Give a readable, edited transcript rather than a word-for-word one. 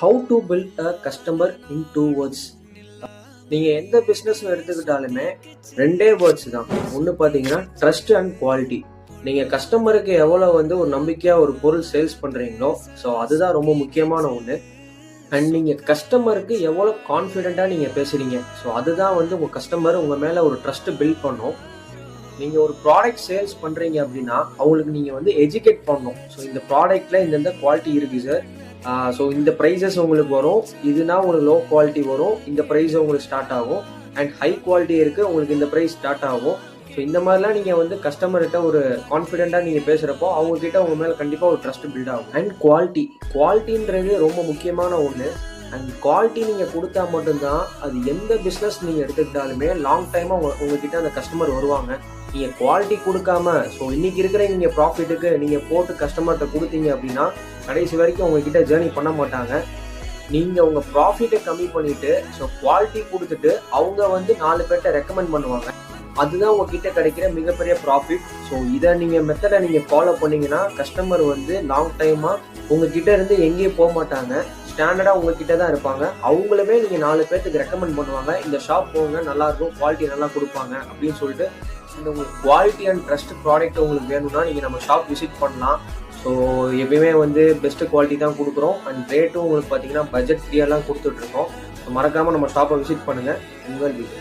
How to build a customer in 2 words. நீங்கள் எந்த business எடுத்துக்கிட்டாலுமே 2 words தான். ஒன்று பார்த்தீங்கன்னா ட்ரஸ்ட் அண்ட் குவாலிட்டி. நீங்கள் கஸ்டமருக்கு எவ்வளோ ஒரு நம்பிக்கையாக ஒரு பொருள் சேல்ஸ் பண்ணுறீங்களோ, ஸோ அதுதான் ரொம்ப முக்கியமான ஒன்று. அண்ட் நீங்கள் கஸ்டமருக்கு எவ்வளோ கான்ஃபிடென்ட்டாக நீங்கள் பேசுகிறீங்க, ஸோ அதுதான் உங்கள் கஸ்டமர் உங்கள் மேலே ஒரு ட்ரஸ்ட்டு பில்ட் பண்ணும். நீங்கள் ஒரு ப்ராடக்ட் சேல்ஸ் பண்ணுறீங்க அப்படின்னா அவங்களுக்கு நீங்கள் எஜுகேட் பண்ணணும். ஸோ இந்த ப்ராடக்ட்டில் இந்தந்த குவாலிட்டி இருக்குது சார், ஸோ இந்த ப்ரைஸஸ் உங்களுக்கு வரும், இதுனா உங்களுக்கு லோ குவாலிட்டி வரும், இந்த ப்ரைஸ் உங்களுக்கு ஸ்டார்ட் ஆகும், அண்ட் ஹை குவாலிட்டி இருக்குது உங்களுக்கு இந்த ப்ரைஸ் ஸ்டார்ட் ஆகும். ஸோ இந்த மாதிரிலாம் நீங்கள் கஸ்டமர்கிட்ட ஒரு கான்ஃபிடென்ட்டாக நீங்கள் பேசுகிறப்போ அவங்கக்கிட்ட உங்கள் மேலே கண்டிப்பாக ஒரு ட்ரஸ்ட் பில்ட் ஆகும். அண்ட் குவாலிட்டின்றது ரொம்ப முக்கியமான ஒன்று. அண்ட் குவாலிட்டி நீங்கள் கொடுத்தா மட்டும்தான் அது எந்த பிஸ்னஸ் நீங்கள் எடுத்துக்கிட்டாலுமே லாங் டைமாக உங்ககிட்ட அந்த கஸ்டமர் வருவாங்க. நீங்கள் குவாலிட்டி கொடுக்காம ஸோ இன்றைக்கி இருக்கிற நீங்கள் ப்ராஃபிட்டுக்கு நீங்கள் போட்டு கஸ்டமர்கிட்ட கொடுத்தீங்க அப்படின்னா கடைசி வரைக்கும் உங்ககிட்ட ஜேர்னி பண்ண மாட்டாங்க. நீங்கள் உங்கள் ப்ராஃபிட்டை கம்மி பண்ணிவிட்டு ஸோ குவாலிட்டி கொடுத்துட்டு அவங்க 4 பேர்கிட்ட ரெக்கமெண்ட் பண்ணுவாங்க. அதுதான் உங்ககிட்ட கிடைக்கிற மிகப்பெரிய ப்ராஃபிட். ஸோ இதை நீங்கள் மெத்தடை நீங்கள் ஃபாலோ பண்ணிங்கன்னா கஸ்டமர் லாங் டைமாக உங்ககிட்ட இருந்து எங்கேயும் போக மாட்டாங்க, ஸ்டாண்டர்டாக உங்ககிட்ட தான் இருப்பாங்க. அவங்களுமே நீங்கள் 4 பேர்த்துக்கு ரெக்கமெண்ட் பண்ணுவாங்க, இந்த ஷாப் போங்க நல்லாயிருக்கும், குவாலிட்டி நல்லா கொடுப்பாங்க அப்படின்னு சொல்லிட்டு. இந்த உங்களுக்கு குவாலிட்டி அண்ட் ட்ரஸ்ட் ப்ராடக்ட் உங்களுக்கு வேணும்னா நீங்கள் நம்ம ஷாப் விசிட் பண்ணலாம். ஸோ எப்பயுமே பெஸ்ட்டு குவாலிட்டி தான் கொடுக்குறோம். அண்ட் ரேட்டும் உங்களுக்கு பார்த்தீங்கன்னா பட்ஜெட் ஃப்ரீயெல்லாம் கொடுத்துட்ருக்கோம். ஸோ மறக்காமல் நம்ம ஷாப்பை விசிட் பண்ணுங்கள். உங்கள் வீடு.